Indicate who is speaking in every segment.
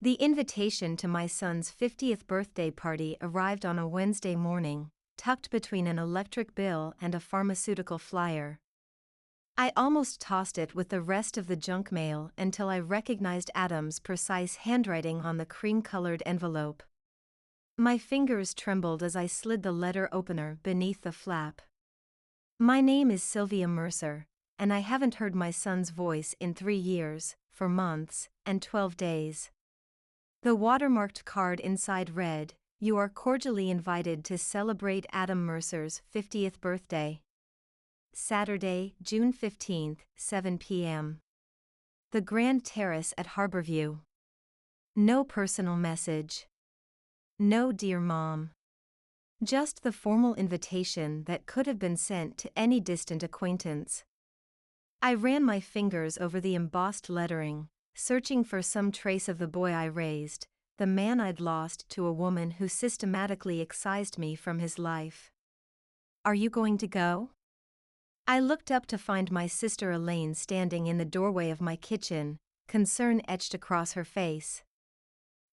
Speaker 1: The invitation to my son's 50th birthday party arrived on a Wednesday morning, tucked between an electric bill and a pharmaceutical flyer. I almost tossed it with the rest of the junk mail until I recognized Adam's precise handwriting on the cream-colored envelope. My fingers trembled as I slid the letter opener beneath the flap. My name is Sylvia Mercer, and I haven't heard my son's voice in 3 years, 4 months, and 12 days. The watermarked card inside read, "You are cordially invited to celebrate Adam Mercer's 50th birthday. Saturday, June 15th, 7 p.m. The Grand Terrace at Harborview." No personal message. No dear mom. Just the formal invitation that could have been sent to any distant acquaintance. I ran my fingers over the embossed lettering, searching for some trace of the boy I raised, the man I'd lost to a woman who systematically excised me from his life. "Are you going to go?" I looked up to find my sister Elaine standing in the doorway of my kitchen, concern etched across her face.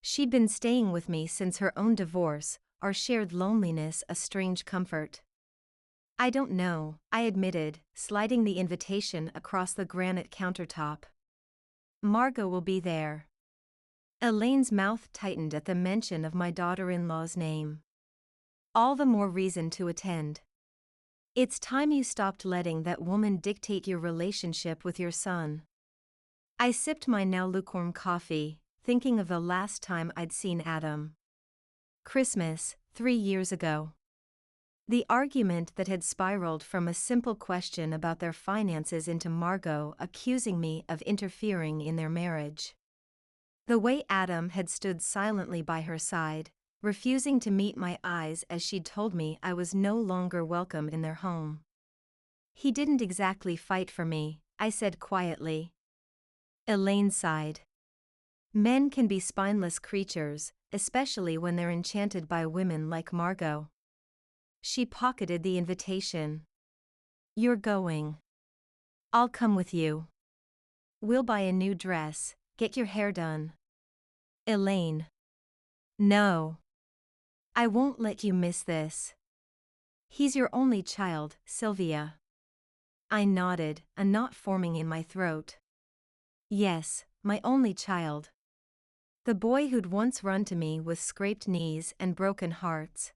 Speaker 1: She'd been staying with me since her own divorce, our shared loneliness a strange comfort. "I don't know," I admitted, sliding the invitation across the granite countertop. "Margot will be there." Elaine's mouth tightened at the mention of my daughter-in-law's name. "All the more reason to attend. It's time you stopped letting that woman dictate your relationship with your son." I sipped my now lukewarm coffee, thinking of the last time I'd seen Adam. Christmas, 3 years ago. The argument that had spiraled from a simple question about their finances into Margot accusing me of interfering in their marriage. The way Adam had stood silently by her side, refusing to meet my eyes as she'd told me I was no longer welcome in their home. "He didn't exactly fight for me," I said quietly. Elaine sighed. "Men can be spineless creatures, especially when they're enchanted by women like Margot." She pocketed the invitation. "You're going. I'll come with you. We'll buy a new dress, get your hair done." Elaine. "No. I won't let you miss this. He's your only child, Sylvia." I nodded, a knot forming in my throat. Yes, my only child. The boy who'd once run to me with scraped knees and broken hearts.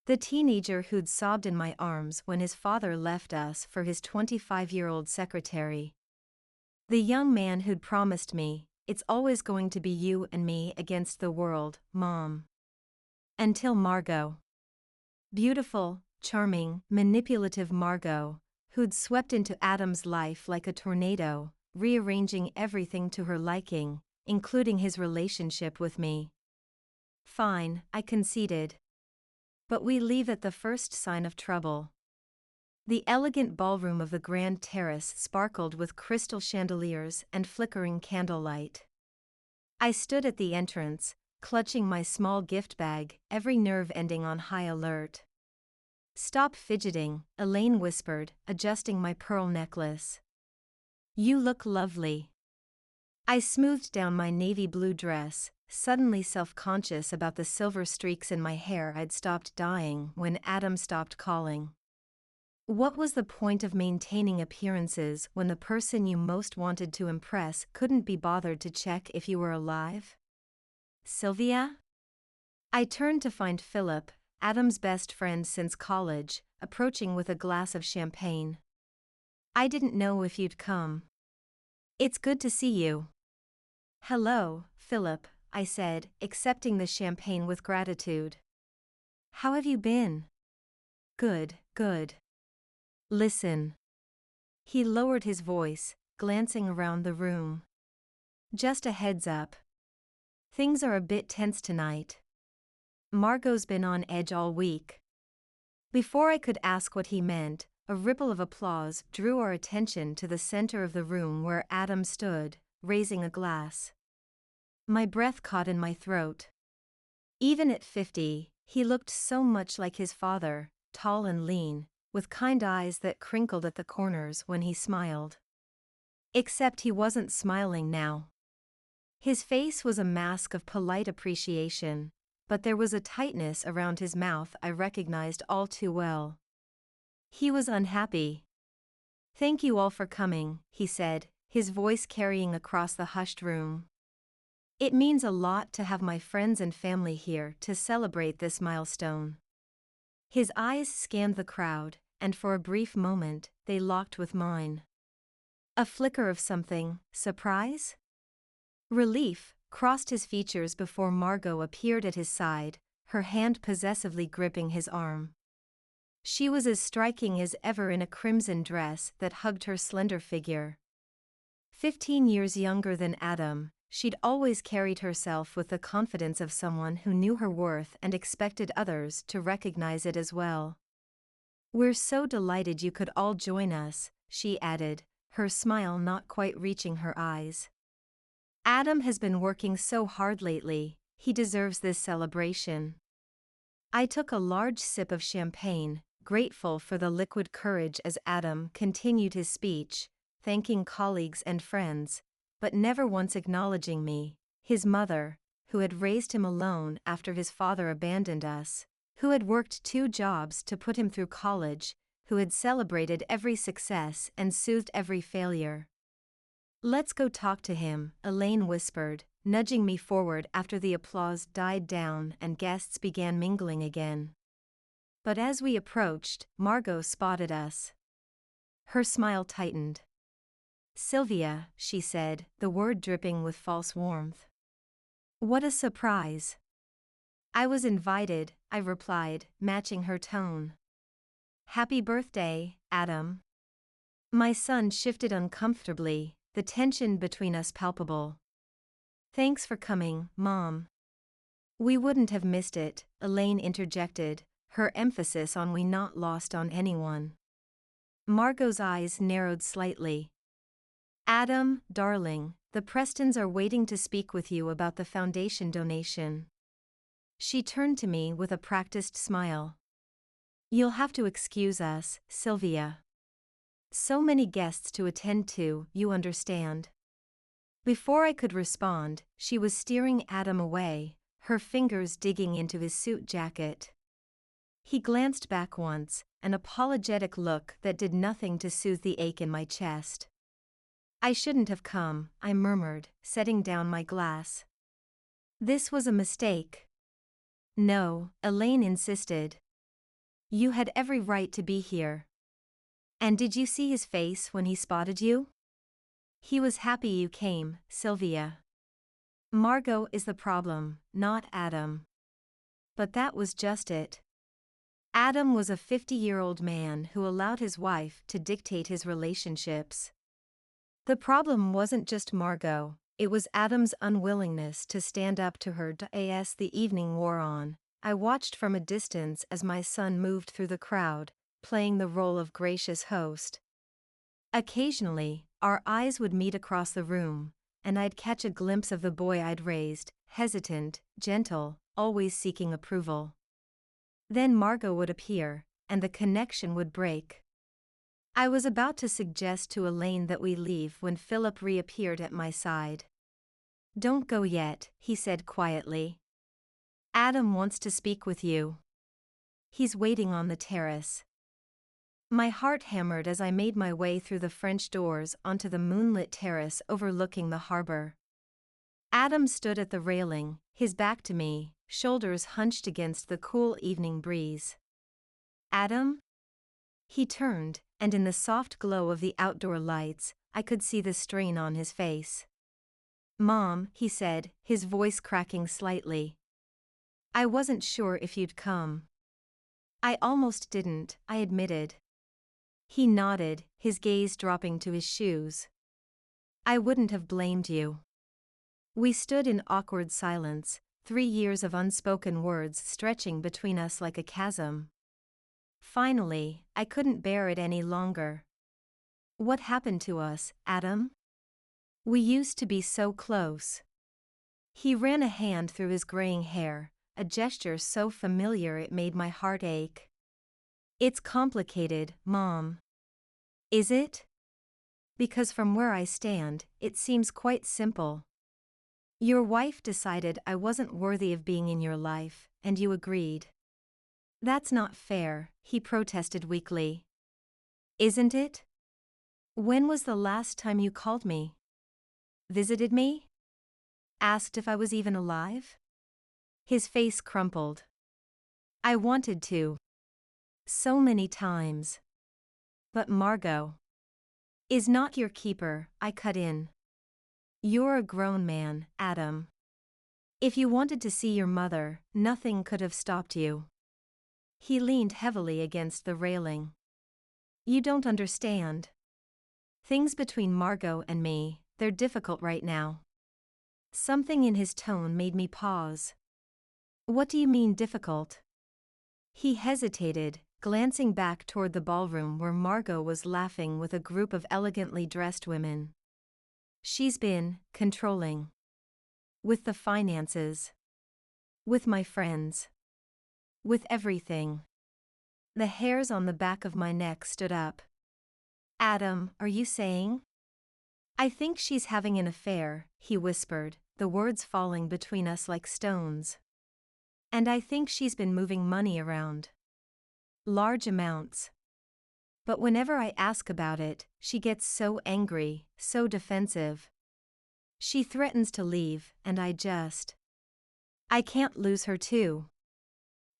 Speaker 1: The teenager who'd sobbed in my arms when his father left us for his 25-year-old secretary. The young man who'd promised me, "It's always going to be you and me against the world, Mom." Until Margot. Beautiful, charming, manipulative Margot, who'd swept into Adam's life like a tornado, rearranging everything to her liking, including his relationship with me. "Fine," I conceded. "But we leave at the first sign of trouble." The elegant ballroom of the Grand Terrace sparkled with crystal chandeliers and flickering candlelight. I stood at the entrance, clutching my small gift bag, every nerve ending on high alert. "Stop fidgeting," Elaine whispered, adjusting my pearl necklace. "You look lovely." I smoothed down my navy blue dress, suddenly self-conscious about the silver streaks in my hair I'd stopped dyeing when Adam stopped calling. What was the point of maintaining appearances when the person you most wanted to impress couldn't be bothered to check if you were alive? "Sylvia?" I turned to find Philip, Adam's best friend since college, approaching with a glass of champagne. "I didn't know if you'd come." "It's good to see you." "Hello, Philip," I said, accepting the champagne with gratitude. "How have you been?" "Good, good. Listen." He lowered his voice, glancing around the room. "Just a heads up. Things are a bit tense tonight. Margot's been on edge all week." Before I could ask what he meant, a ripple of applause drew our attention to the center of the room where Adam stood, raising a glass. My breath caught in my throat. Even at 50, he looked so much like his father, tall and lean, with kind eyes that crinkled at the corners when he smiled. Except he wasn't smiling now. His face was a mask of polite appreciation, but there was a tightness around his mouth I recognized all too well. He was unhappy. "Thank you all for coming," he said, his voice carrying across the hushed room. "It means a lot to have my friends and family here to celebrate this milestone." His eyes scanned the crowd, and for a brief moment, they locked with mine. A flicker of something, surprise? Relief, crossed his features before Margot appeared at his side, her hand possessively gripping his arm. She was as striking as ever in a crimson dress that hugged her slender figure. 15 years younger than Adam, she'd always carried herself with the confidence of someone who knew her worth and expected others to recognize it as well. "We're so delighted you could all join us," she added, her smile not quite reaching her eyes. "Adam has been working so hard lately, he deserves this celebration." I took a large sip of champagne, grateful for the liquid courage as Adam continued his speech, thanking colleagues and friends, but never once acknowledging me, his mother, who had raised him alone after his father abandoned us, who had worked 2 jobs to put him through college, who had celebrated every success and soothed every failure. "Let's go talk to him," Elaine whispered, nudging me forward after the applause died down and guests began mingling again. But as we approached, Margot spotted us. Her smile tightened. "Sylvia," she said, the word dripping with false warmth. "What a surprise." "I was invited," I replied, matching her tone. "Happy birthday, Adam." My son shifted uncomfortably, the tension between us palpable. "Thanks for coming, Mom." "We wouldn't have missed it," Elaine interjected, her emphasis on "we" not lost on anyone. Margot's eyes narrowed slightly. "Adam, darling, the Prestons are waiting to speak with you about the foundation donation." She turned to me with a practiced smile. "You'll have to excuse us, Sylvia. So many guests to attend to, you understand." Before I could respond, she was steering Adam away, her fingers digging into his suit jacket. He glanced back once, an apologetic look that did nothing to soothe the ache in my chest. "I shouldn't have come," I murmured, setting down my glass. "This was a mistake." "No," Elaine insisted. "You had every right to be here." "And did you see his face when he spotted you?" "He was happy you came, Sylvia. Margot is the problem, not Adam." But that was just it. Adam was a 50-year-old man who allowed his wife to dictate his relationships. The problem wasn't just Margot, it was Adam's unwillingness to stand up to her as the evening wore on. I watched from a distance as my son moved through the crowd, playing the role of gracious host. Occasionally, our eyes would meet across the room, and I'd catch a glimpse of the boy I'd raised, hesitant, gentle, always seeking approval. Then Margot would appear, and the connection would break. I was about to suggest to Elaine that we leave when Philip reappeared at my side. "Don't go yet," he said quietly. "Adam wants to speak with you. He's waiting on the terrace." My heart hammered as I made my way through the French doors onto the moonlit terrace overlooking the harbor. Adam stood at the railing, his back to me, shoulders hunched against the cool evening breeze. "Adam?" He turned, and in the soft glow of the outdoor lights, I could see the strain on his face. "Mom," he said, his voice cracking slightly. "I wasn't sure if you'd come." "I almost didn't," I admitted. He nodded, his gaze dropping to his shoes. "I wouldn't have blamed you." We stood in awkward silence, 3 years of unspoken words stretching between us like a chasm. Finally, I couldn't bear it any longer. "What happened to us, Adam? We used to be so close." He ran a hand through his graying hair, a gesture so familiar it made my heart ache. "It's complicated, Mom." "Is it?" "Because from where I stand, it seems quite simple." Your wife decided I wasn't worthy of being in your life, and you agreed. That's not fair, he protested weakly. Isn't it? When was the last time you called me? Visited me? Asked if I was even alive? His face crumpled. I wanted to. So many times. But Margot is not your keeper, I cut in. You're a grown man, Adam. If you wanted to see your mother, nothing could have stopped you. He leaned heavily against the railing. You don't understand. Things between Margot and me, they're difficult right now. Something in his tone made me pause. What do you mean difficult? He hesitated, glancing back toward the ballroom where Margot was laughing with a group of elegantly dressed women. She's been controlling. With the finances. With my friends. With everything. The hairs on the back of my neck stood up. Adam, are you saying? I think she's having an affair, he whispered, the words falling between us like stones. And I think she's been moving money around. Large amounts. But whenever I ask about it, she gets so angry, so defensive. She threatens to leave, and I can't lose her too.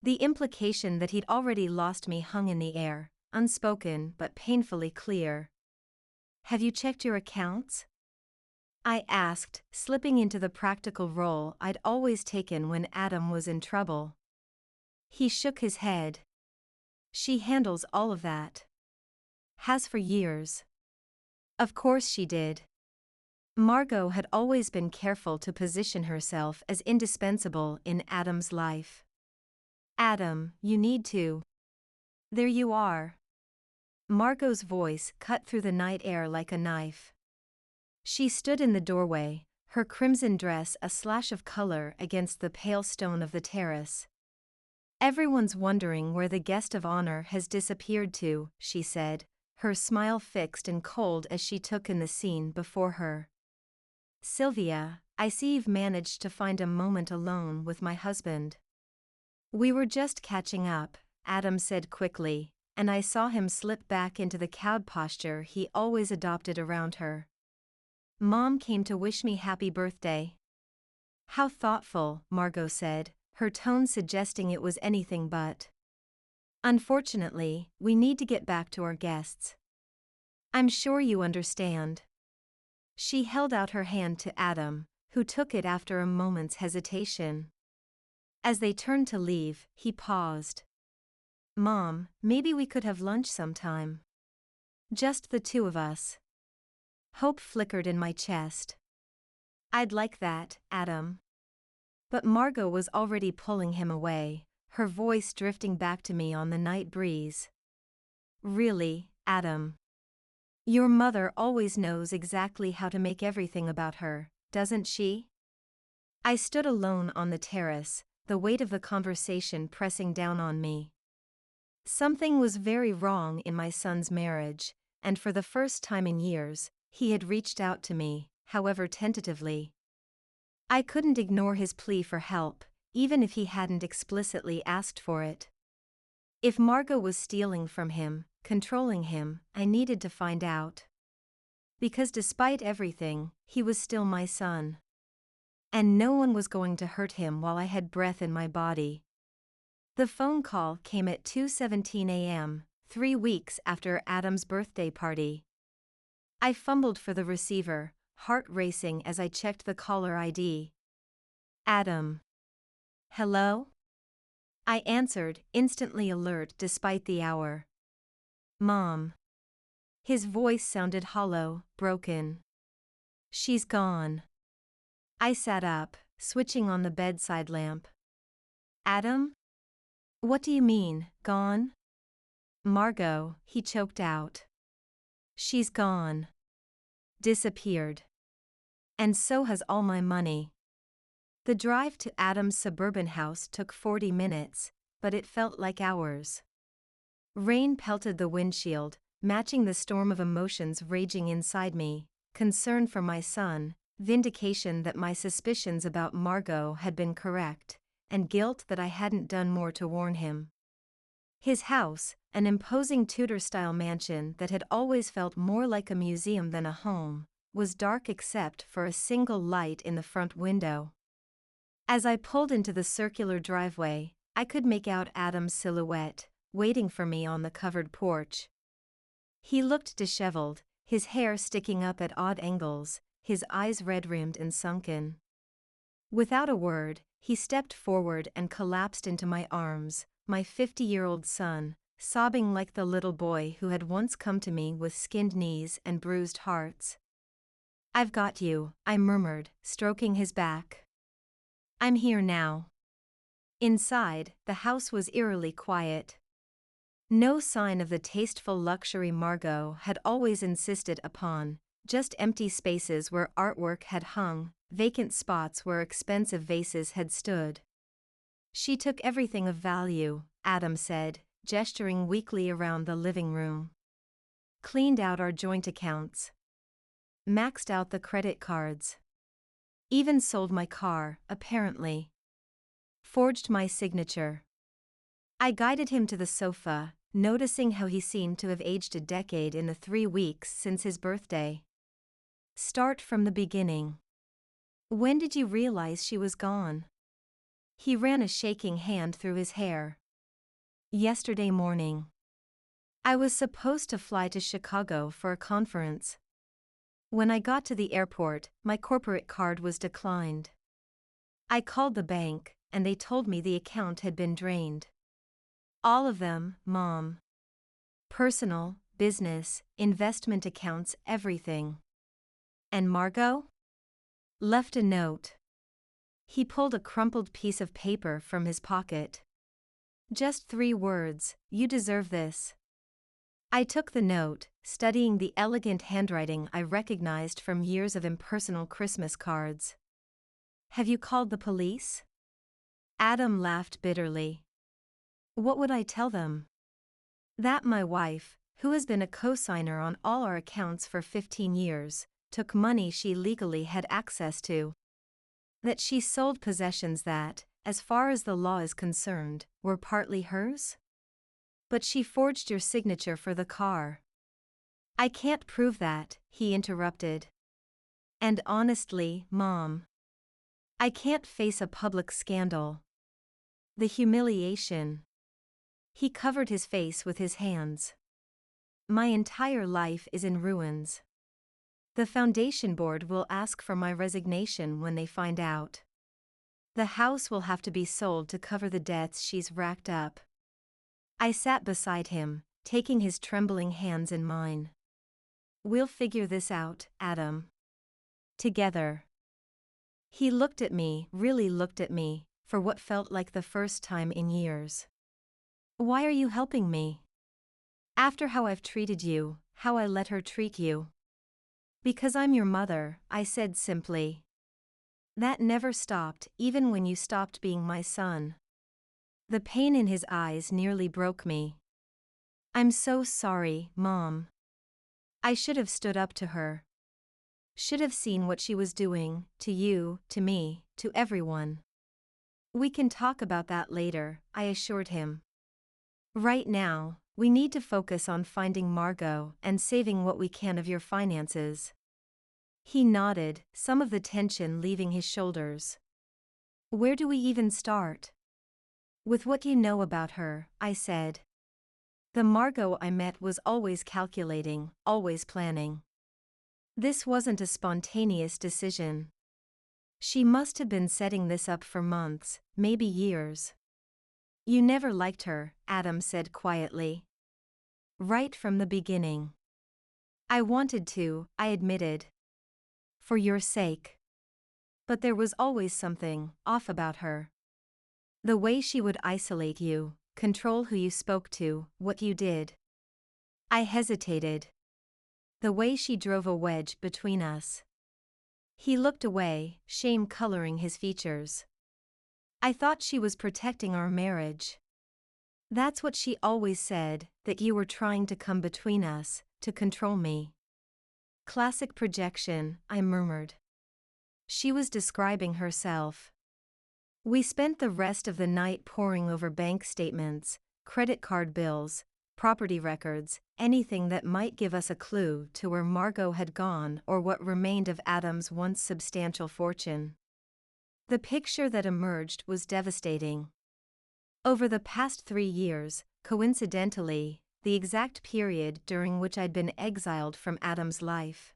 Speaker 1: The implication that he'd already lost me hung in the air, unspoken but painfully clear. Have you checked your accounts? I asked, slipping into the practical role I'd always taken when Adam was in trouble. He shook his head. She handles all of that. Has for years. Of course she did. Margot had always been careful to position herself as indispensable in Adam's life. Adam, you need to. There you are. Margot's voice cut through the night air like a knife. She stood in the doorway, her crimson dress a slash of color against the pale stone of the terrace. Everyone's wondering where the guest of honor has disappeared to, she said, her smile fixed and cold as she took in the scene before her. Sylvia, I see you've managed to find a moment alone with my husband. We were just catching up, Adam said quickly, and I saw him slip back into the cowed posture he always adopted around her. Mom came to wish me happy birthday. How thoughtful, Margot said, her tone suggesting it was anything but. Unfortunately, we need to get back to our guests. I'm sure you understand. She held out her hand to Adam, who took it after a moment's hesitation. As they turned to leave, he paused. Mom, maybe we could have lunch sometime. Just the two of us. Hope flickered in my chest. I'd like that, Adam. But Margot was already pulling him away, her voice drifting back to me on the night breeze. Really, Adam? Your mother always knows exactly how to make everything about her, doesn't she? I stood alone on the terrace, the weight of the conversation pressing down on me. Something was very wrong in my son's marriage, and for the first time in years, he had reached out to me, however tentatively. I couldn't ignore his plea for help, even if he hadn't explicitly asked for it. If Margot was stealing from him, controlling him, I needed to find out. Because despite everything, he was still my son. And no one was going to hurt him while I had breath in my body. The phone call came at 2:17 a.m., 3 weeks after Adam's birthday party. I fumbled for the receiver, heart racing as I checked the caller ID. Adam. Hello? I answered, instantly alert despite the hour. Mom. His voice sounded hollow, broken. She's gone. I sat up, switching on the bedside lamp. Adam? What do you mean, gone? Margot, he choked out. She's gone. Disappeared. And so has all my money. The drive to Adam's suburban house took 40 minutes, but it felt like hours. Rain pelted the windshield, matching the storm of emotions raging inside me, concern for my son, vindication that my suspicions about Margot had been correct, and guilt that I hadn't done more to warn him. His house, an imposing Tudor-style mansion that had always felt more like a museum than a home, was dark except for a single light in the front window. As I pulled into the circular driveway, I could make out Adam's silhouette, waiting for me on the covered porch. He looked disheveled, his hair sticking up at odd angles, his eyes red-rimmed and sunken. Without a word, he stepped forward and collapsed into my arms, my 50-year-old son, sobbing like the little boy who had once come to me with skinned knees and bruised hearts. "I've got you," I murmured, stroking his back. "I'm here now." Inside, the house was eerily quiet. No sign of the tasteful luxury Margot had always insisted upon, just empty spaces where artwork had hung, vacant spots where expensive vases had stood. "She took everything of value," Adam said, gesturing weakly around the living room. "Cleaned out our joint accounts. Maxed out the credit cards. Even sold my car, apparently. Forged my signature." I guided him to the sofa, noticing how he seemed to have aged a decade in the 3 weeks since his birthday. "Start from the beginning. When did you realize she was gone?" He ran a shaking hand through his hair. "Yesterday morning. I was supposed to fly to Chicago for a conference. When I got to the airport, my corporate card was declined. I called the bank, and they told me the account had been drained. All of them, Mom. Personal, business, investment accounts, everything." "And Margot?" "Left a note." He pulled a crumpled piece of paper from his pocket. "Just 3 words, 'You deserve this.'" I took the note, studying the elegant handwriting I recognized from years of impersonal Christmas cards. "Have you called the police?" Adam laughed bitterly. "What would I tell them? That my wife, who has been a co-signer on all our accounts for 15 years, took money she legally had access to. That she sold possessions that, as far as the law is concerned, were partly hers? But she forged your signature for the car." "I can't prove that," he interrupted. "And honestly, Mom, I can't face a public scandal. The humiliation." He covered his face with his hands. "My entire life is in ruins. The foundation board will ask for my resignation when they find out. The house will have to be sold to cover the debts she's racked up." I sat beside him, taking his trembling hands in mine. "We'll figure this out, Adam. Together." He looked at me, really looked at me, for what felt like the first time in years. "Why are you helping me? After how I've treated you, how I let her treat you." "Because I'm your mother," I said simply. "That never stopped, even when you stopped being my son." The pain in his eyes nearly broke me. "I'm so sorry, Mom. I should have stood up to her. Should have seen what she was doing, to you, to me, to everyone." "We can talk about that later," I assured him. "Right now, we need to focus on finding Margot and saving what we can of your finances." He nodded, some of the tension leaving his shoulders. "Where do we even start?" "With what you know about her," I said. "The Margot I met was always calculating, always planning. This wasn't a spontaneous decision. She must have been setting this up for months, maybe years." "You never liked her," Adam said quietly. "Right from the beginning." "I wanted to," I admitted. "For your sake. But there was always something off about her. The way she would isolate you, control who you spoke to, what you did." I hesitated. "The way she drove a wedge between us." He looked away, shame coloring his features. "I thought she was protecting our marriage." "That's what she always said, that you were trying to come between us, to control me." "Classic projection," I murmured. She was describing herself. We spent the rest of the night poring over bank statements, credit card bills, property records, anything that might give us a clue to where Margot had gone or what remained of Adam's once substantial fortune. The picture that emerged was devastating. Over the past 3 years, coincidentally, the exact period during which I'd been exiled from Adam's life,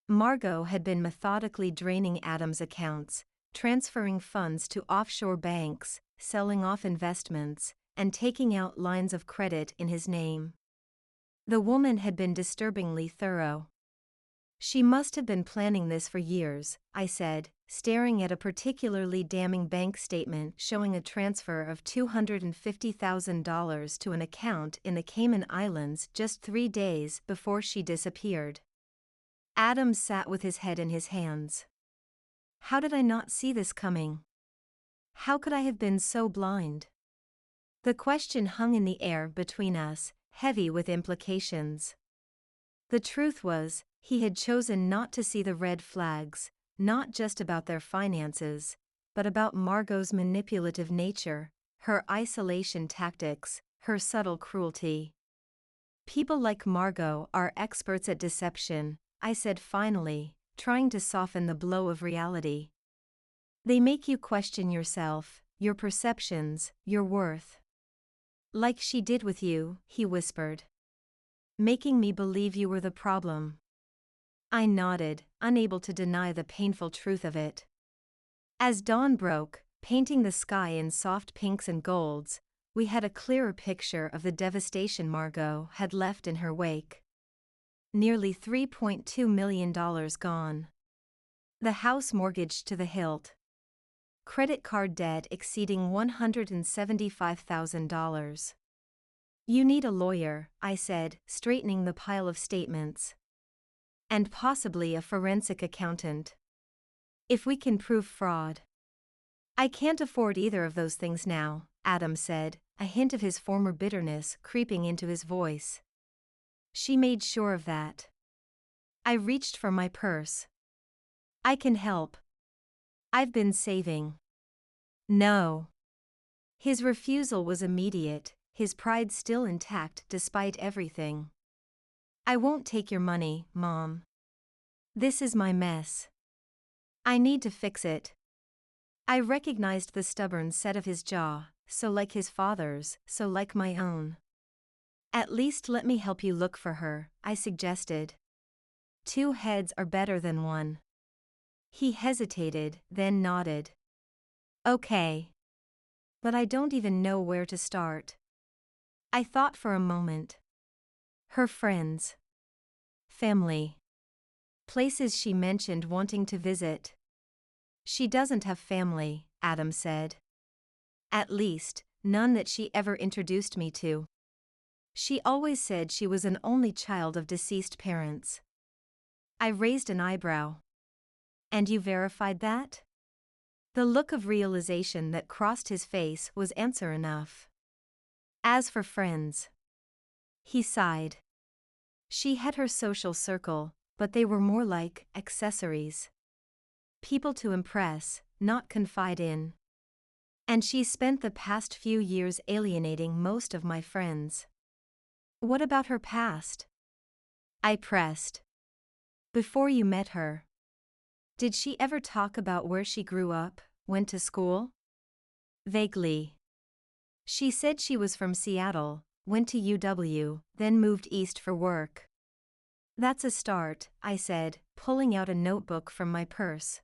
Speaker 1: Margot had been methodically draining Adam's accounts, transferring funds to offshore banks, selling off investments, and taking out lines of credit in his name. The woman had been disturbingly thorough. She must have been planning this for years, I said, staring at a particularly damning bank statement showing a transfer of $250,000 to an account in the Cayman Islands just 3 days before she disappeared. Adam sat with his head in his hands. How did I not see this coming? How could I have been so blind? The question hung in the air between us, heavy with implications. The truth was, he had chosen not to see the red flags, not just about their finances, but about Margot's manipulative nature, her isolation tactics, her subtle cruelty. People like Margot are experts at deception, I said finally, trying to soften the blow of reality. They make you question yourself, your perceptions, your worth. Like she did with you, he whispered. Making me believe you were the problem. I nodded, unable to deny the painful truth of it. As dawn broke, painting the sky in soft pinks and golds, we had a clearer picture of the devastation Margot had left in her wake. Nearly $3.2 million gone. The house mortgaged to the hilt. Credit card debt exceeding $175,000. You need a lawyer, I said, straightening the pile of statements. And possibly a forensic accountant. If we can prove fraud. I can't afford either of those things now, Adam said, a hint of his former bitterness creeping into his voice. She made sure of that. I reached for my purse. I can help. I've been saving. No. His refusal was immediate, his pride still intact despite everything. I won't take your money, Mom. This is my mess. I need to fix it. I recognized the stubborn set of his jaw, so like his father's, so like my own. At least let me help you look for her, I suggested. 2 heads are better than 1. He hesitated, then nodded. Okay. But I don't even know where to start. I thought for a moment. Her friends. Family. Places she mentioned wanting to visit. She doesn't have family, Adam said. At least, none that she ever introduced me to. She always said she was an only child of deceased parents. I raised an eyebrow. And you verified that? The look of realization that crossed his face was answer enough. As for friends. He sighed. She had her social circle, but they were more like accessories. People to impress, not confide in. And she spent the past few years alienating most of my friends. What about her past? I pressed. Before you met her. Did she ever talk about where she grew up, went to school? Vaguely. She said she was from Seattle, went to UW, then moved east for work. That's a start, I said, pulling out a notebook from my purse.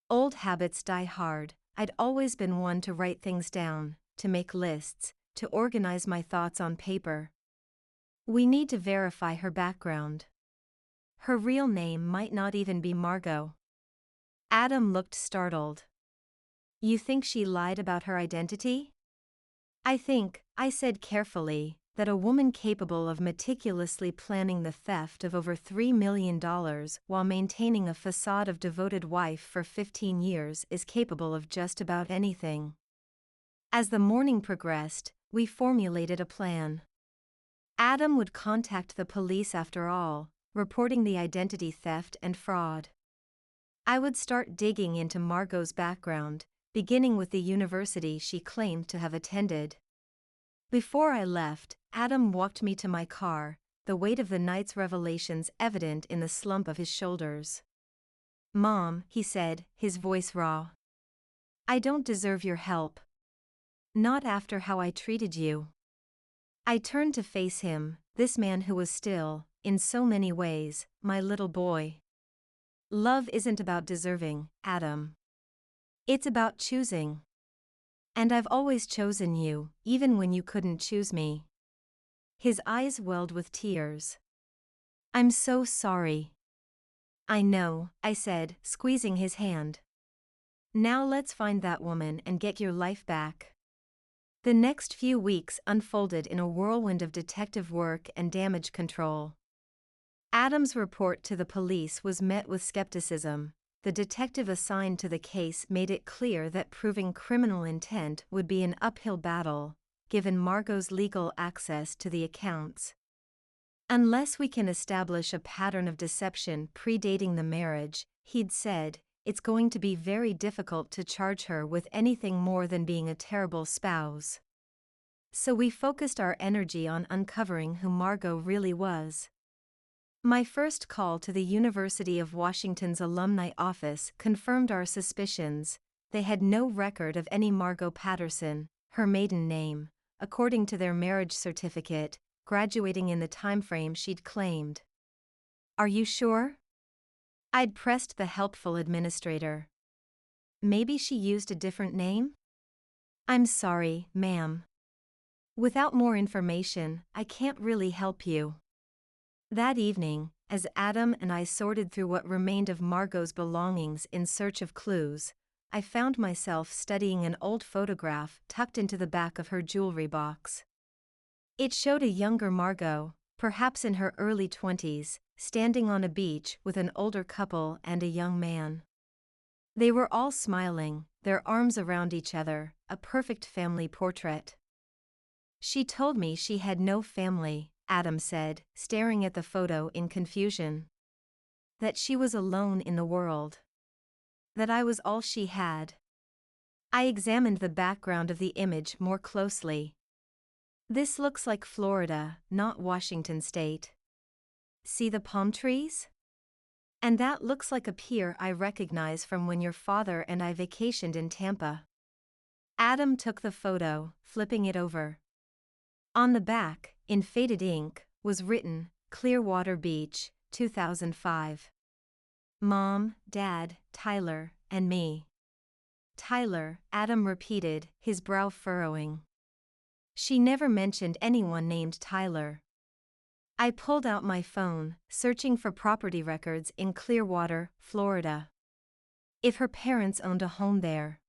Speaker 1: Old habits die hard. I'd always been one to write things down, to make lists, to organize my thoughts on paper. We need to verify her background. Her real name might not even be Margot. Adam looked startled. You think she lied about her identity? I think, I said carefully, that a woman capable of meticulously planning the theft of over $3 million while maintaining a facade of devoted wife for 15 years is capable of just about anything. As the morning progressed, we formulated a plan. Adam would contact the police after all, reporting the identity theft and fraud. I would start digging into Margot's background, beginning with the university she claimed to have attended. Before I left, Adam walked me to my car, the weight of the night's revelations evident in the slump of his shoulders. "Mom," he said, his voice raw. "I don't deserve your help. Not after how I treated you." I turned to face him, this man who was still, in so many ways, my little boy. "Love isn't about deserving, Adam. It's about choosing. And I've always chosen you, even when you couldn't choose me." His eyes welled with tears. "I'm so sorry." "I know," I said, squeezing his hand. "Now let's find that woman and get your life back." The next few weeks unfolded in a whirlwind of detective work and damage control. Adam's report to the police was met with skepticism. The detective assigned to the case made it clear that proving criminal intent would be an uphill battle, given Margot's legal access to the accounts. "Unless we can establish a pattern of deception predating the marriage," he'd said, "it's going to be very difficult to charge her with anything more than being a terrible spouse." So we focused our energy on uncovering who Margot really was. My first call to the University of Washington's alumni office confirmed our suspicions. They had no record of any Margot Patterson, her maiden name, according to their marriage certificate, graduating in the timeframe she'd claimed. "Are you sure?" I'd pressed the helpful administrator. "Maybe she used a different name?" "I'm sorry, ma'am. Without more information, I can't really help you." That evening, as Adam and I sorted through what remained of Margot's belongings in search of clues, I found myself studying an old photograph tucked into the back of her jewelry box. It showed a younger Margot, perhaps in her early 20s, standing on a beach with an older couple and a young man. They were all smiling, their arms around each other, a perfect family portrait. "She told me she had no family," Adam said, staring at the photo in confusion. "That she was alone in the world. That I was all she had." I examined the background of the image more closely. "This looks like Florida, not Washington State. See the palm trees? And that looks like a pier I recognize from when your father and I vacationed in Tampa." Adam took the photo, flipping it over. On the back, in faded ink, was written, "Clearwater Beach, 2005. Mom, Dad, Tyler, and me." "Tyler," Adam repeated, his brow furrowing. She never mentioned anyone named Tyler. I pulled out my phone, searching for property records in Clearwater, Florida. If her parents owned a home there.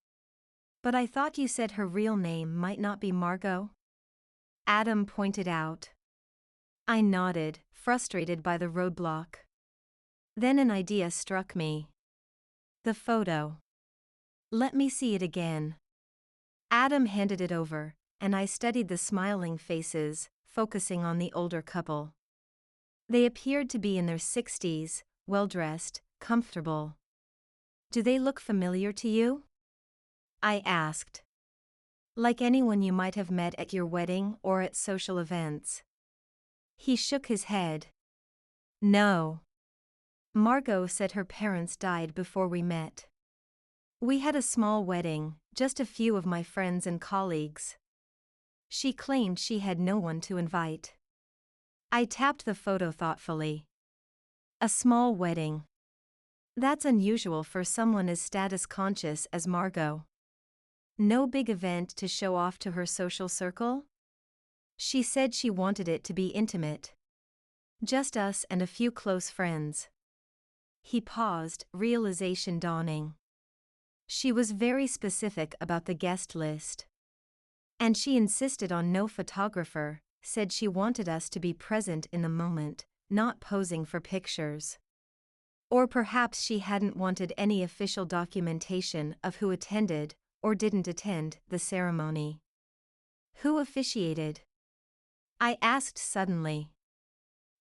Speaker 1: "But I thought you said her real name might not be Margot?" Adam pointed out. I nodded, frustrated by the roadblock. Then an idea struck me. The photo. "Let me see it again." Adam handed it over, and I studied the smiling faces, focusing on the older couple. They appeared to be in their 60s, well-dressed, comfortable. "Do they look familiar to you?" I asked. "Like anyone you might have met at your wedding or at social events?" He shook his head. "No. Margot said her parents died before we met. We had a small wedding, just a few of my friends and colleagues. She claimed she had no one to invite." I tapped the photo thoughtfully. "A small wedding. That's unusual for someone as status-conscious as Margot. No big event to show off to her social circle?" She said she wanted it to be intimate. "Just us and a few close friends." He paused, realization dawning. She was very specific about the guest list. And she insisted on no photographer, said she wanted us to be present in the moment, not posing for pictures. Or perhaps she hadn't wanted any official documentation of who attended, or didn't attend, the ceremony. "Who officiated?" I asked suddenly.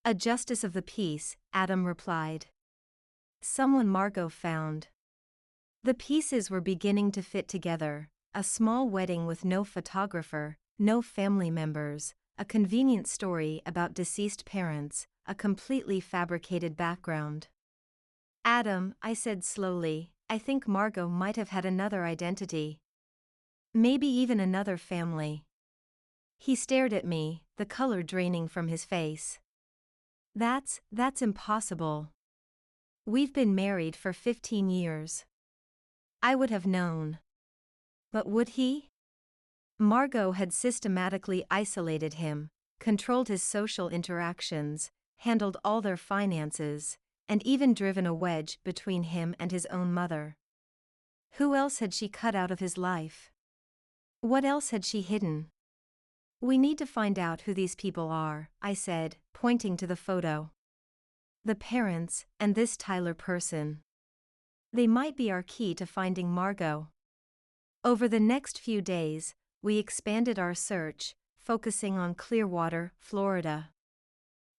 Speaker 1: "A justice of the peace," Adam replied. Someone Margot found. The pieces were beginning to fit together: a small wedding with no photographer, no family members, a convenient story about deceased parents, a completely fabricated background. Adam, I said slowly, I think Margot might have had another identity. Maybe even another family. He stared at me, the color draining from his face. That's impossible. We've been married for 15 years. I would have known. But would he? Margot had systematically isolated him, controlled his social interactions, handled all their finances, and even driven a wedge between him and his own mother. Who else had she cut out of his life? What else had she hidden? We need to find out who these people are, I said, pointing to the photo. The parents, and this Tyler person. They might be our key to finding Margot. Over the next few days, we expanded our search, focusing on Clearwater, Florida.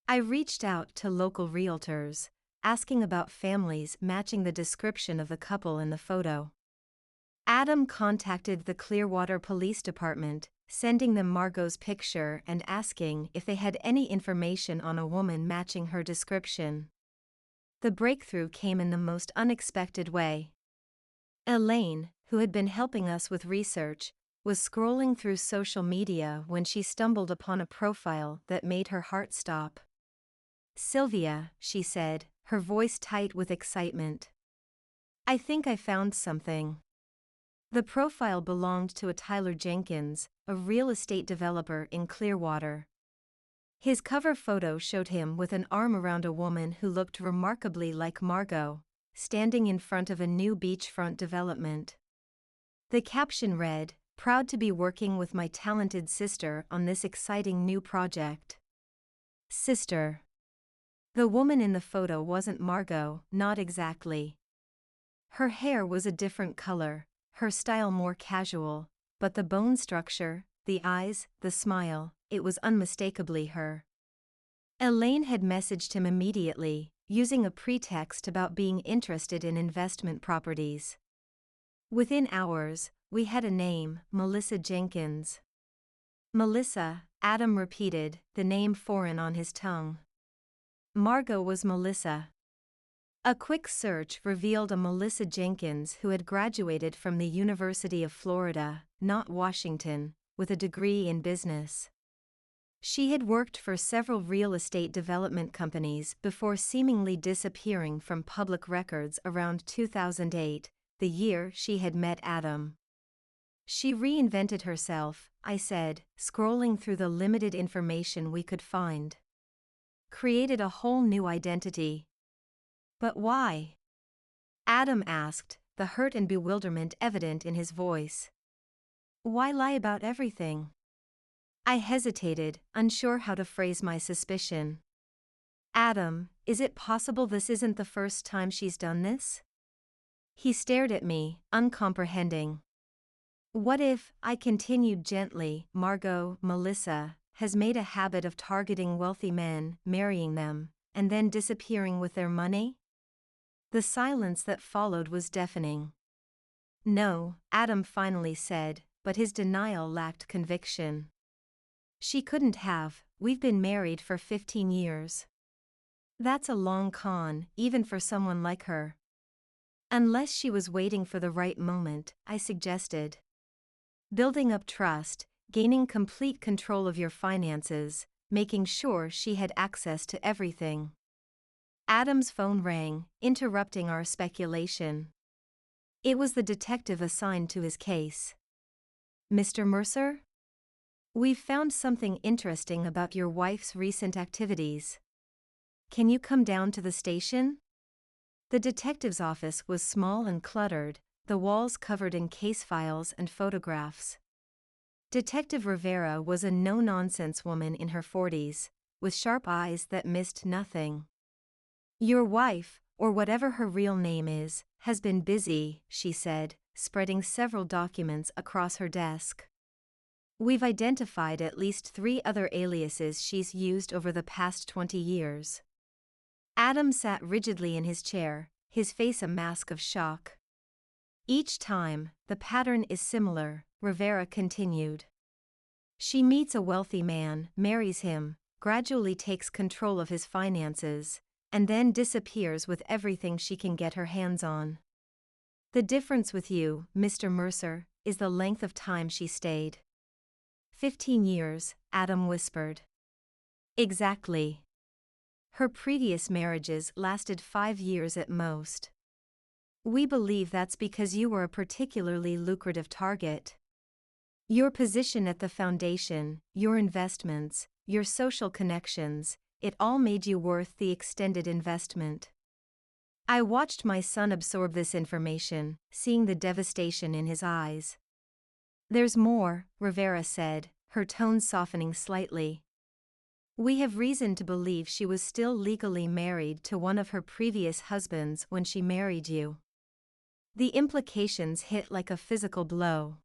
Speaker 1: I reached out to local realtors, asking about families matching the description of the couple in the photo. Adam contacted the Clearwater Police Department, sending them Margot's picture and asking if they had any information on a woman matching her description. The breakthrough came in the most unexpected way. Elaine, who had been helping us with research, was scrolling through social media when she stumbled upon a profile that made her heart stop. Sylvia, she said, her voice tight with excitement. I think I found something. The profile belonged to a Tyler Jenkins, a real estate developer in Clearwater. His cover photo showed him with an arm around a woman who looked remarkably like Margot, standing in front of a new beachfront development. The caption read, "Proud to be working with my talented sister on this exciting new project." Sister. The woman in the photo wasn't Margot, not exactly. Her hair was a different color, her style more casual, but the bone structure, the eyes, the smile, it was unmistakably her. Elaine had messaged him immediately, using a pretext about being interested in investment properties. Within hours, we had a name, Melissa Jenkins. Melissa, Adam repeated, the name foreign on his tongue. Margot was Melissa. A quick search revealed a Melissa Jenkins who had graduated from the University of Florida, not Washington, with a degree in business. She had worked for several real estate development companies before seemingly disappearing from public records around 2008, the year she had met Adam. She reinvented herself, I said, scrolling through the limited information we could find. Created a whole new identity. But why? Adam asked, the hurt and bewilderment evident in his voice. Why lie about everything? I hesitated, unsure how to phrase my suspicion. Adam, is it possible this isn't the first time she's done this? He stared at me, uncomprehending. What if, I continued gently, Melissa, has made a habit of targeting wealthy men, marrying them, and then disappearing with their money? The silence that followed was deafening. No, Adam finally said, but his denial lacked conviction. She couldn't have, we've been married for 15 years. That's a long con, even for someone like her. Unless she was waiting for the right moment, I suggested. Building up trust, gaining complete control of your finances, making sure she had access to everything. Adam's phone rang, interrupting our speculation. It was the detective assigned to his case. Mr. Mercer? We've found something interesting about your wife's recent activities. Can you come down to the station? The detective's office was small and cluttered, the walls covered in case files and photographs. Detective Rivera was a no-nonsense woman in her 40s, with sharp eyes that missed nothing. Your wife, or whatever her real name is, has been busy, she said, spreading several documents across her desk. We've identified at least 3 other aliases she's used over the past 20 years. Adam sat rigidly in his chair, his face a mask of shock. Each time, the pattern is similar, Rivera continued. She meets a wealthy man, marries him, gradually takes control of his finances, and then disappears with everything she can get her hands on. The difference with you, Mr. Mercer, is the length of time she stayed. 15 years, Adam whispered. Exactly. Her previous marriages lasted 5 years at most. We believe that's because you were a particularly lucrative target. Your position at the foundation, your investments, your social connections, it all made you worth the extended investment. I watched my son absorb this information, seeing the devastation in his eyes. There's more, Rivera said, her tone softening slightly. We have reason to believe she was still legally married to one of her previous husbands when she married you. The implications hit like a physical blow.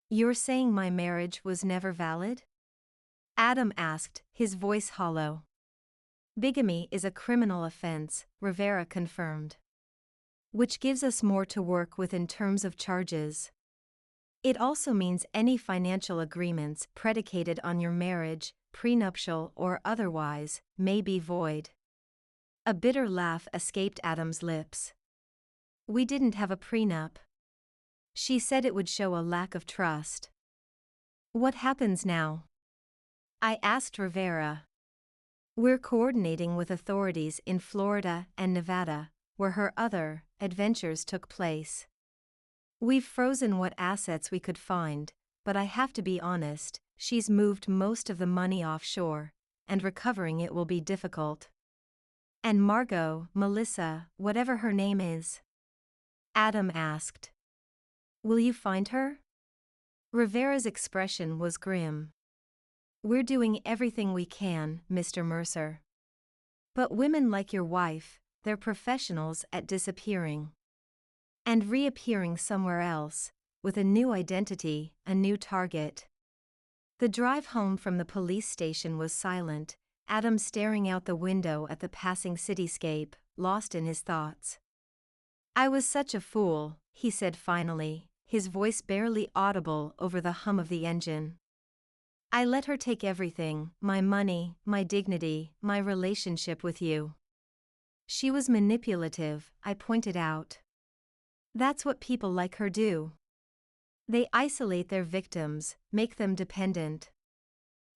Speaker 1: You're saying my marriage was never valid? Adam asked, his voice hollow. Bigamy is a criminal offense, Rivera confirmed. Which gives us more to work with in terms of charges. It also means any financial agreements predicated on your marriage, prenuptial or otherwise, may be void. A bitter laugh escaped Adam's lips. We didn't have a prenup. She said it would show a lack of trust. What happens now? I asked Rivera. We're coordinating with authorities in Florida and Nevada, where her other adventures took place. We've frozen what assets we could find, but I have to be honest, she's moved most of the money offshore, and recovering it will be difficult. And Margot, Melissa, whatever her name is? Adam asked. Will you find her? Rivera's expression was grim. We're doing everything we can, Mr. Mercer. But women like your wife, they're professionals at disappearing. And reappearing somewhere else, with a new identity, a new target. The drive home from the police station was silent, Adam staring out the window at the passing cityscape, lost in his thoughts. I was such a fool, he said finally, his voice barely audible over the hum of the engine. I let her take everything, my money, my dignity, my relationship with you. She was manipulative, I pointed out. That's what people like her do. They isolate their victims, make them dependent.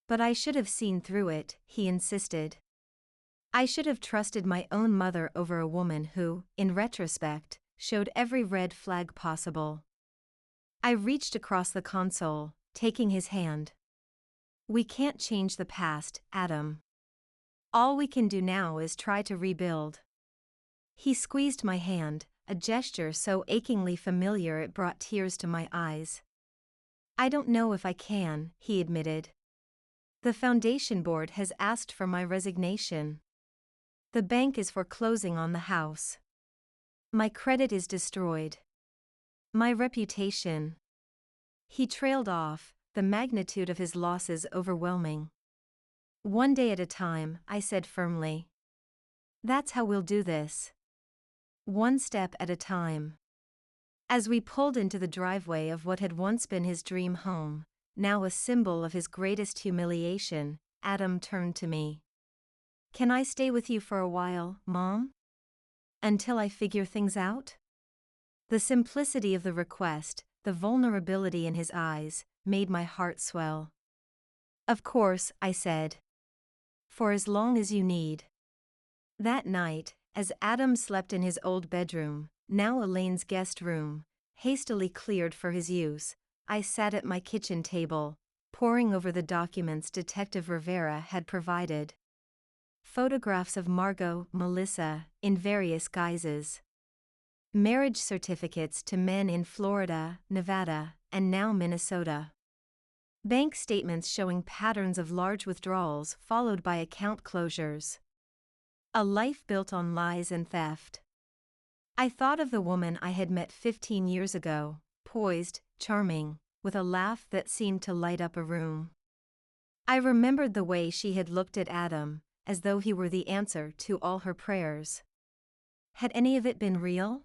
Speaker 1: But I should have seen through it, he insisted. I should have trusted my own mother over a woman who, in retrospect, showed every red flag possible. I reached across the console, taking his hand. We can't change the past, Adam. All we can do now is try to rebuild. He squeezed my hand, a gesture so achingly familiar it brought tears to my eyes. I don't know if I can, he admitted. The foundation board has asked for my resignation. The bank is foreclosing on the house. My credit is destroyed. My reputation. He trailed off, the magnitude of his losses overwhelming. One day at a time, I said firmly. That's how we'll do this. One step at a time. As we pulled into the driveway of what had once been his dream home, now a symbol of his greatest humiliation, Adam turned to me. Can I stay with you for a while, Mom? Until I figure things out? The simplicity of the request, the vulnerability in his eyes, made my heart swell. Of course, I said. For as long as you need. That night, as Adam slept in his old bedroom, now Elaine's guest room, hastily cleared for his use, I sat at my kitchen table, poring over the documents Detective Rivera had provided. Photographs of Margot, Melissa, in various guises. Marriage certificates to men in Florida, Nevada, and now Minnesota. Bank statements showing patterns of large withdrawals followed by account closures. A life built on lies and theft. I thought of the woman I had met 15 years ago, poised, charming, with a laugh that seemed to light up a room. I remembered the way she had looked at Adam, as though he were the answer to all her prayers. Had any of it been real?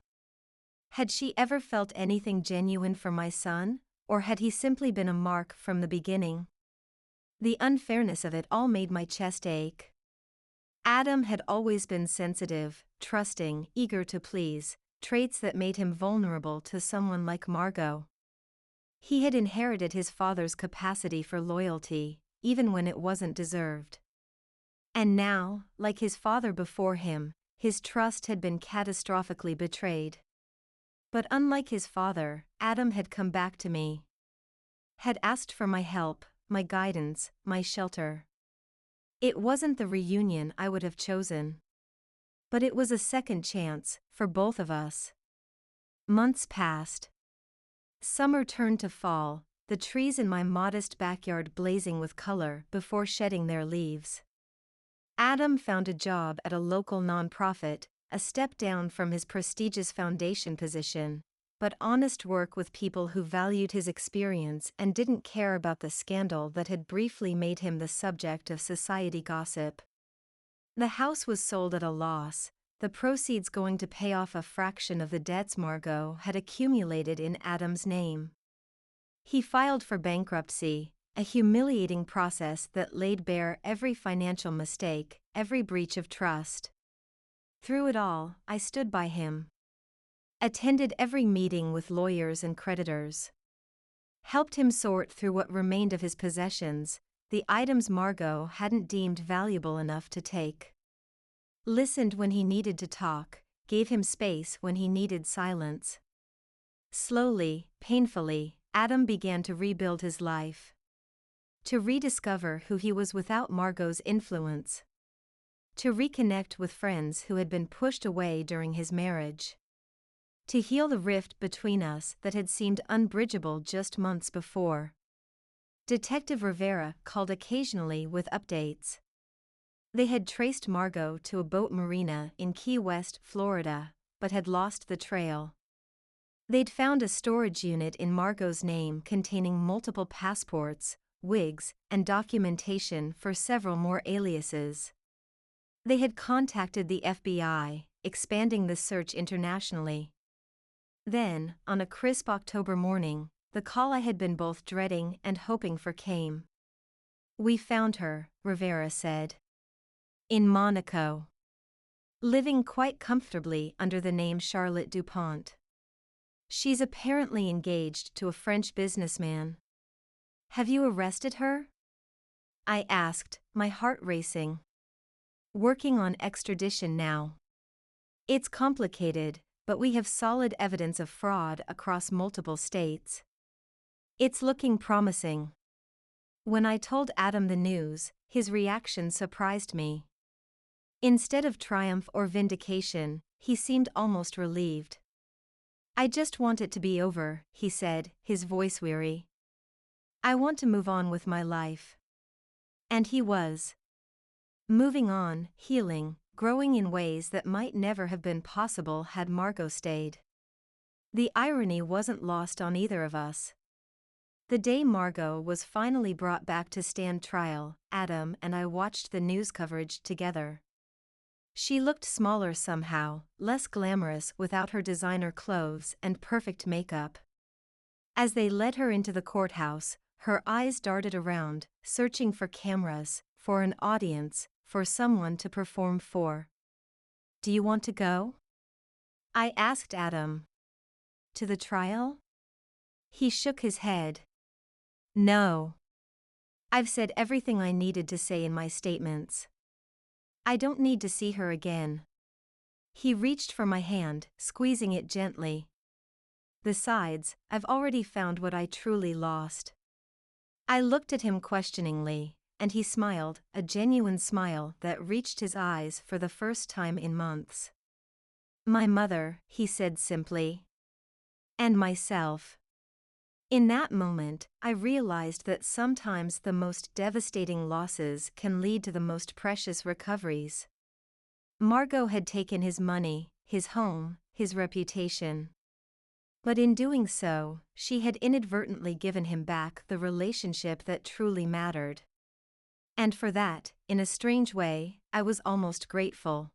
Speaker 1: Had she ever felt anything genuine for my son, or had he simply been a mark from the beginning? The unfairness of it all made my chest ache. Adam had always been sensitive, trusting, eager to please, traits that made him vulnerable to someone like Margot. He had inherited his father's capacity for loyalty, even when it wasn't deserved. And now, like his father before him, his trust had been catastrophically betrayed. But unlike his father, Adam had come back to me. Had asked for my help, my guidance, my shelter. It wasn't the reunion I would have chosen. But it was a second chance, for both of us. Months passed. Summer turned to fall, the trees in my modest backyard blazing with color before shedding their leaves. Adam found a job at a local nonprofit, a step down from his prestigious foundation position, but honest work with people who valued his experience and didn't care about the scandal that had briefly made him the subject of society gossip. The house was sold at a loss, the proceeds going to pay off a fraction of the debts Margot had accumulated in Adam's name. He filed for bankruptcy, a humiliating process that laid bare every financial mistake, every breach of trust. Through it all, I stood by him. Attended every meeting with lawyers and creditors. Helped him sort through what remained of his possessions, the items Margot hadn't deemed valuable enough to take. Listened when he needed to talk, gave him space when he needed silence. Slowly, painfully, Adam began to rebuild his life. To rediscover who he was without Margot's influence. To reconnect with friends who had been pushed away during his marriage. To heal the rift between us that had seemed unbridgeable just months before. Detective Rivera called occasionally with updates. They had traced Margot to a boat marina in Key West, Florida, but had lost the trail. They'd found a storage unit in Margot's name containing multiple passports, wigs, and documentation for several more aliases. They had contacted the FBI, expanding the search internationally. Then, on a crisp October morning, the call I had been both dreading and hoping for came. "We found her," Rivera said. "In Monaco. Living quite comfortably under the name Charlotte DuPont. She's apparently engaged to a French businessman." "Have you arrested her?" I asked, my heart racing. "Working on extradition now. It's complicated, but we have solid evidence of fraud across multiple states. It's looking promising." When I told Adam the news, his reaction surprised me. Instead of triumph or vindication, he seemed almost relieved. "I just want it to be over," he said, his voice weary. "I want to move on with my life." And he was. Moving on, healing, growing in ways that might never have been possible had Margot stayed. The irony wasn't lost on either of us. The day Margot was finally brought back to stand trial, Adam and I watched the news coverage together. She looked smaller somehow, less glamorous without her designer clothes and perfect makeup. As they led her into the courthouse, her eyes darted around, searching for cameras, for an audience, for someone to perform for. "Do you want to go?" I asked Adam. "To the trial?" He shook his head. "No. I've said everything I needed to say in my statements. I don't need to see her again." He reached for my hand, squeezing it gently. "Besides, I've already found what I truly lost." I looked at him questioningly, and he smiled, a genuine smile that reached his eyes for the first time in months. "My mother," he said simply. "And myself." In that moment, I realized that sometimes the most devastating losses can lead to the most precious recoveries. Margot had taken his money, his home, his reputation. But in doing so, she had inadvertently given him back the relationship that truly mattered. And for that, in a strange way, I was almost grateful.